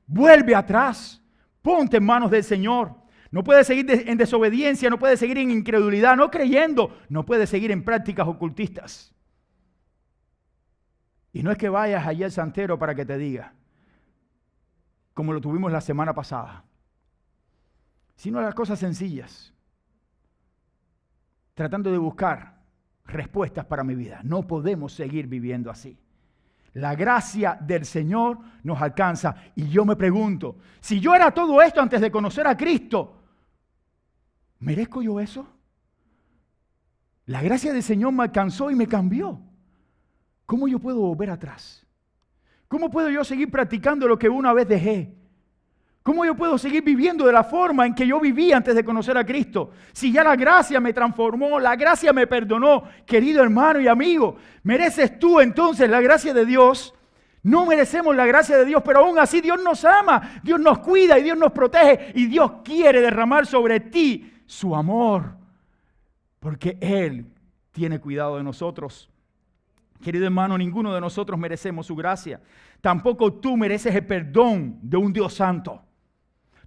Vuelve atrás. Ponte en manos del Señor. No puedes seguir en desobediencia, no puedes seguir en incredulidad, no creyendo. No puedes seguir en prácticas ocultistas. Y no es que vayas allí al santero para que te diga, como lo tuvimos la semana pasada, sino las cosas sencillas, tratando de buscar respuestas para mi vida. No podemos seguir viviendo así. La gracia del Señor nos alcanza. Y yo me pregunto, si yo era todo esto antes de conocer a Cristo, ¿merezco yo eso? La gracia del Señor me alcanzó y me cambió. ¿Cómo yo puedo volver atrás? ¿Cómo puedo yo seguir practicando lo que una vez dejé? ¿Cómo yo puedo seguir viviendo de la forma en que yo vivía antes de conocer a Cristo? Si ya la gracia me transformó, la gracia me perdonó, querido hermano y amigo, ¿mereces tú entonces la gracia de Dios? No merecemos la gracia de Dios, pero aún así Dios nos ama, Dios nos cuida y Dios nos protege y Dios quiere derramar sobre ti su amor, porque Él tiene cuidado de nosotros. Querido hermano, ninguno de nosotros merecemos su gracia. Tampoco tú mereces el perdón de un Dios santo.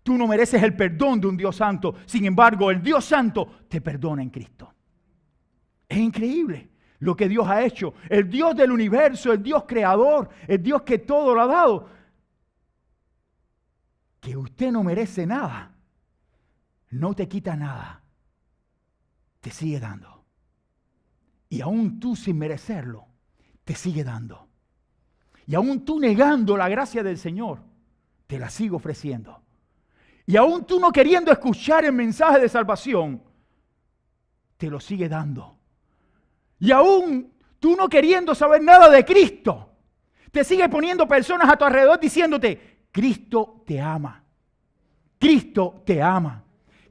Tú no mereces el perdón de un Dios santo. Sin embargo, el Dios santo te perdona en Cristo. Es increíble lo que Dios ha hecho. El Dios del universo, el Dios creador, el Dios que todo lo ha dado. Que usted no merece nada. No te quita nada. Te sigue dando. Y aún tú sin merecerlo, te sigue dando. Y aún tú negando la gracia del Señor, te la sigo ofreciendo. Y aún tú no queriendo escuchar el mensaje de salvación, te lo sigue dando. Y aún tú no queriendo saber nada de Cristo, te sigue poniendo personas a tu alrededor diciéndote, Cristo te ama. Cristo te ama.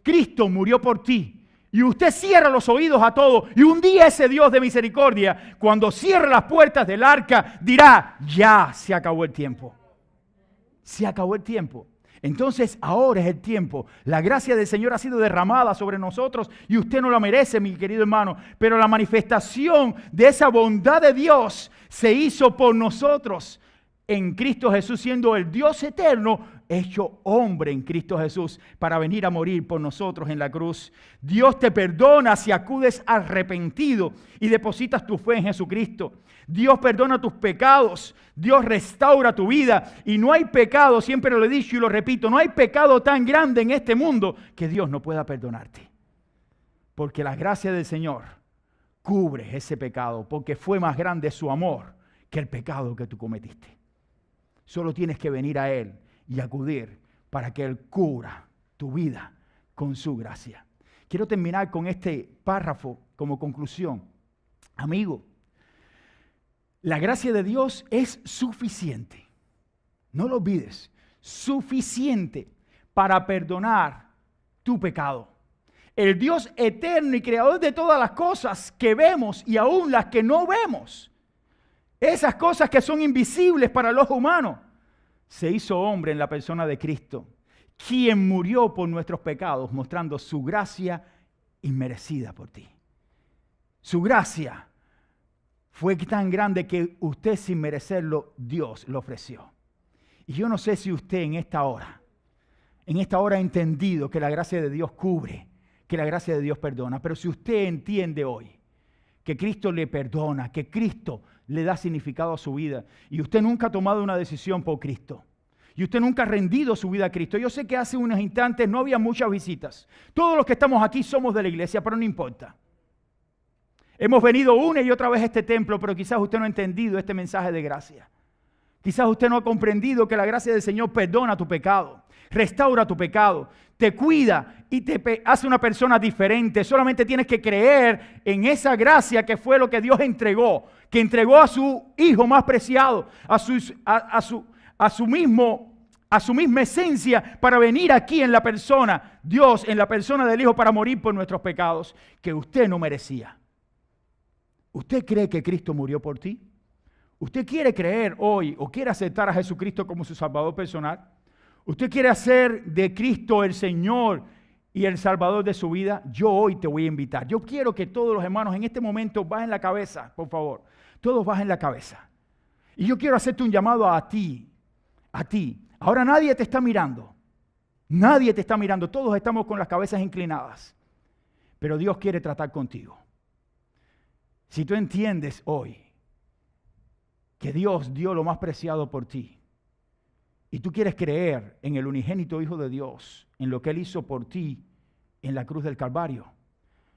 Cristo murió por ti. Y usted cierra los oídos a todo. Y un día ese Dios de misericordia, cuando cierre las puertas del arca, dirá, ya se acabó el tiempo. Se acabó el tiempo. Entonces ahora es el tiempo. La gracia del Señor ha sido derramada sobre nosotros y usted no la merece, mi querido hermano. Pero la manifestación de esa bondad de Dios se hizo por nosotros en Cristo Jesús, siendo el Dios eterno hecho hombre en Cristo Jesús para venir a morir por nosotros en la cruz. Dios te perdona si acudes arrepentido y depositas tu fe en Jesucristo. Dios perdona tus pecados. Dios restaura tu vida. Y no hay pecado, siempre lo he dicho y lo repito, no hay pecado tan grande en este mundo que Dios no pueda perdonarte. Porque la gracia del Señor cubre ese pecado, porque fue más grande su amor que el pecado que tú cometiste. Solo tienes que venir a Él y acudir para que Él cubra tu vida con su gracia. Quiero terminar con este párrafo como conclusión. Amigo, la gracia de Dios es suficiente. No lo olvides. Suficiente para perdonar tu pecado. El Dios eterno y creador de todas las cosas que vemos y aún las que no vemos. Esas cosas que son invisibles para el ojo humano. Se hizo hombre en la persona de Cristo, quien murió por nuestros pecados, mostrando su gracia inmerecida por ti. Su gracia fue tan grande que usted sin merecerlo, Dios lo ofreció. Y yo no sé si usted en esta hora ha entendido que la gracia de Dios cubre, que la gracia de Dios perdona. Pero si usted entiende hoy que Cristo le perdona, que Cristo le da significado a su vida, y usted nunca ha tomado una decisión por Cristo, y usted nunca ha rendido su vida a Cristo. Yo sé que hace unos instantes no había muchas visitas. Todos los que estamos aquí somos de la iglesia, pero no importa. Hemos venido una y otra vez a este templo, pero quizás usted no ha entendido este mensaje de gracia. Quizás usted no ha comprendido que la gracia del Señor perdona tu pecado, restaura tu pecado, te cuida y te hace una persona diferente. Solamente tienes que creer en esa gracia que fue lo que Dios entregó, que entregó a su Hijo más preciado, a su misma esencia para venir aquí en la persona, Dios en la persona del Hijo para morir por nuestros pecados que usted no merecía. ¿Usted cree que Cristo murió por ti? ¿Usted quiere creer hoy o quiere aceptar a Jesucristo como su Salvador personal? ¿Usted quiere hacer de Cristo el Señor y el Salvador de su vida? Yo hoy te voy a invitar. Yo quiero que todos los hermanos en este momento bajen la cabeza, por favor. Todos bajen la cabeza. Y yo quiero hacerte un llamado a ti. A ti. Ahora nadie te está mirando. Nadie te está mirando. Todos estamos con las cabezas inclinadas. Pero Dios quiere tratar contigo. Si tú entiendes hoy que Dios dio lo más preciado por ti, y tú quieres creer en el unigénito Hijo de Dios, en lo que Él hizo por ti en la cruz del Calvario,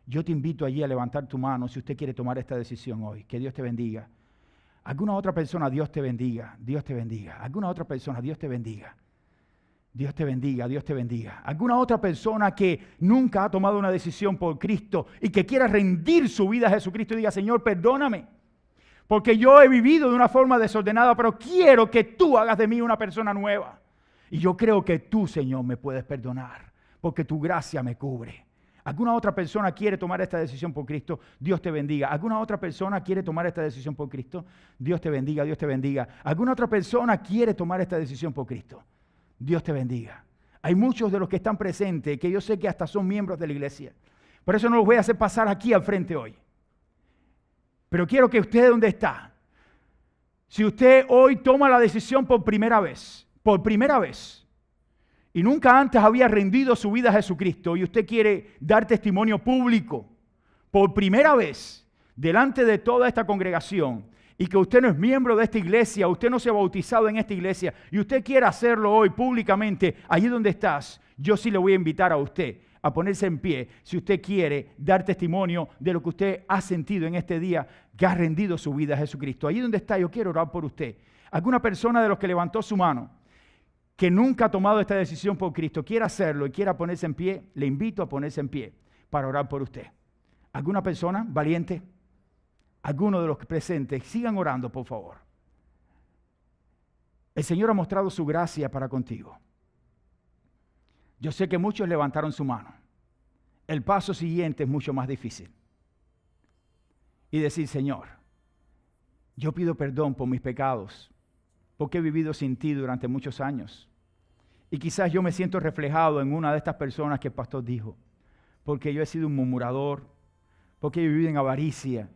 yo te invito allí a levantar tu mano si usted quiere tomar esta decisión hoy. Que Dios te bendiga. Alguna otra persona, Dios te bendiga. Dios te bendiga. Alguna otra persona, Dios te bendiga. Dios te bendiga, Dios te bendiga. Alguna otra persona que nunca ha tomado una decisión por Cristo y que quiera rendir su vida a Jesucristo y diga, Señor, perdóname, porque yo he vivido de una forma desordenada, pero quiero que tú hagas de mí una persona nueva. Y yo creo que tú, Señor, me puedes perdonar, porque tu gracia me cubre. ¿Alguna otra persona quiere tomar esta decisión por Cristo? Dios te bendiga. ¿Alguna otra persona quiere tomar esta decisión por Cristo? Dios te bendiga, Dios te bendiga. ¿Alguna otra persona quiere tomar esta decisión por Cristo? Dios te bendiga. Hay muchos de los que están presentes que yo sé que hasta son miembros de la iglesia. Por eso no los voy a hacer pasar aquí al frente hoy. Pero quiero que usted, ¿dónde está? Si usted hoy toma la decisión por primera vez, y nunca antes había rendido su vida a Jesucristo y usted quiere dar testimonio público por primera vez delante de toda esta congregación, y que usted no es miembro de esta iglesia, usted no se ha bautizado en esta iglesia y usted quiere hacerlo hoy públicamente, allí donde estás, yo sí le voy a invitar a usted a ponerse en pie si usted quiere dar testimonio de lo que usted ha sentido en este día, que ha rendido su vida a Jesucristo. Allí donde está, yo quiero orar por usted. ¿Alguna persona de los que levantó su mano que nunca ha tomado esta decisión por Cristo quiera hacerlo y quiera ponerse en pie? Le invito a ponerse en pie para orar por usted. ¿Alguna persona valiente? Algunos de los presentes, sigan orando, por favor. El Señor ha mostrado su gracia para contigo. Yo sé que muchos levantaron su mano. El paso siguiente es mucho más difícil. Y decir, Señor, yo pido perdón por mis pecados, porque he vivido sin ti durante muchos años. Y quizás yo me siento reflejado en una de estas personas que el pastor dijo, porque yo he sido un murmurador, porque he vivido en avaricia,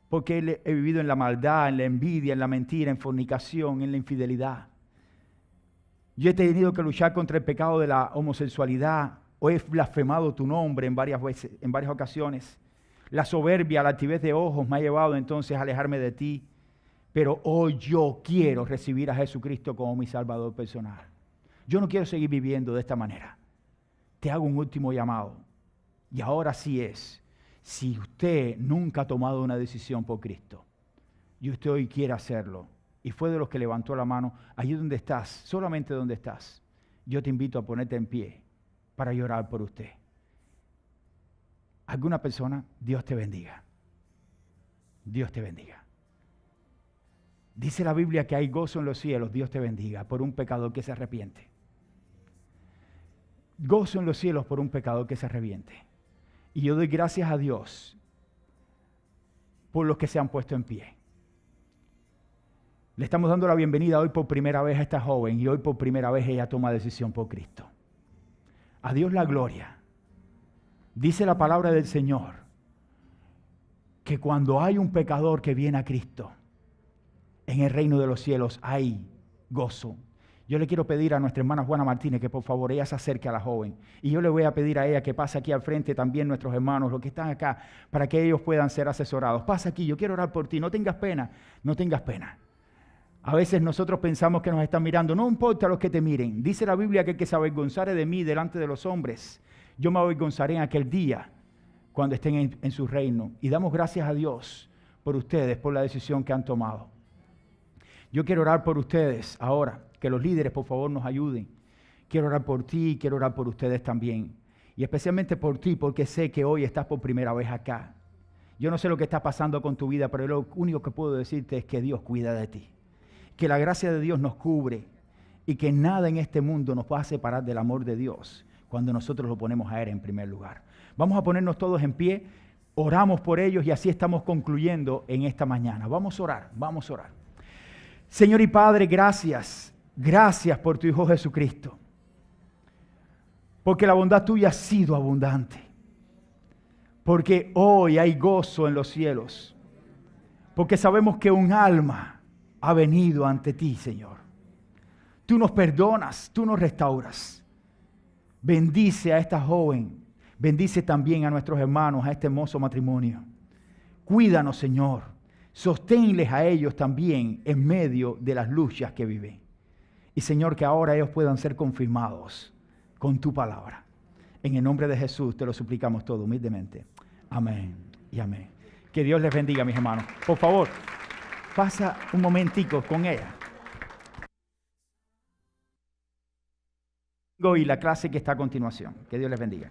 porque he vivido en la maldad, en la envidia, en la mentira, en fornicación, en la infidelidad. Yo he tenido que luchar contra el pecado de la homosexualidad, o he blasfemado tu nombre en varias veces, en varias ocasiones. La soberbia, la altivez de ojos me ha llevado entonces a alejarme de ti. Pero hoy yo quiero recibir a Jesucristo como mi Salvador personal. Yo no quiero seguir viviendo de esta manera. Te hago un último llamado. Y ahora sí es. Si usted nunca ha tomado una decisión por Cristo y usted hoy quiere hacerlo y fue de los que levantó la mano, allí donde estás, solamente donde estás, yo te invito a ponerte en pie para llorar por usted. ¿Alguna persona? Dios te bendiga. Dios te bendiga. Dice la Biblia que hay gozo en los cielos, Dios te bendiga, por un pecador que se arrepiente. Gozo en los cielos por un pecador que se arrepiente. Y yo doy gracias a Dios por los que se han puesto en pie. Le estamos dando la bienvenida hoy por primera vez a esta joven y hoy por primera vez ella toma decisión por Cristo. A Dios la gloria. Dice la palabra del Señor que cuando hay un pecador que viene a Cristo, en el reino de los cielos hay gozo. Yo le quiero pedir a nuestra hermana Juana Martínez que por favor ella se acerque a la joven. Y yo le voy a pedir a ella que pase aquí al frente también nuestros hermanos, los que están acá, para que ellos puedan ser asesorados. Pasa aquí, yo quiero orar por ti, no tengas pena, no tengas pena. A veces nosotros pensamos que nos están mirando, no importa los que te miren. Dice la Biblia que el que se avergonzare de mí delante de los hombres, yo me avergonzaré en aquel día cuando estén en su reino. Y damos gracias a Dios por ustedes, por la decisión que han tomado. Yo quiero orar por ustedes ahora. Que los líderes, por favor, nos ayuden. Quiero orar por ti, quiero orar por ustedes también. Y especialmente por ti, porque sé que hoy estás por primera vez acá. Yo no sé lo que está pasando con tu vida, pero lo único que puedo decirte es que Dios cuida de ti. Que la gracia de Dios nos cubre y que nada en este mundo nos va a separar del amor de Dios cuando nosotros lo ponemos a Él en primer lugar. Vamos a ponernos todos en pie, oramos por ellos y así estamos concluyendo en esta mañana. Vamos a orar, vamos a orar. Señor y Padre, gracias. Gracias por tu Hijo Jesucristo, porque la bondad tuya ha sido abundante, porque hoy hay gozo en los cielos, porque sabemos que un alma ha venido ante ti, Señor. Tú nos perdonas, tú nos restauras. Bendice a esta joven, bendice también a nuestros hermanos, a este hermoso matrimonio. Cuídanos, Señor. Sosténles a ellos también en medio de las luchas que viven. Y Señor, que ahora ellos puedan ser confirmados con tu palabra. En el nombre de Jesús te lo suplicamos todo humildemente. Amén y amén. Que Dios les bendiga, mis hermanos. Por favor, pasa un momentico con ella. Y la clase que está a continuación. Que Dios les bendiga.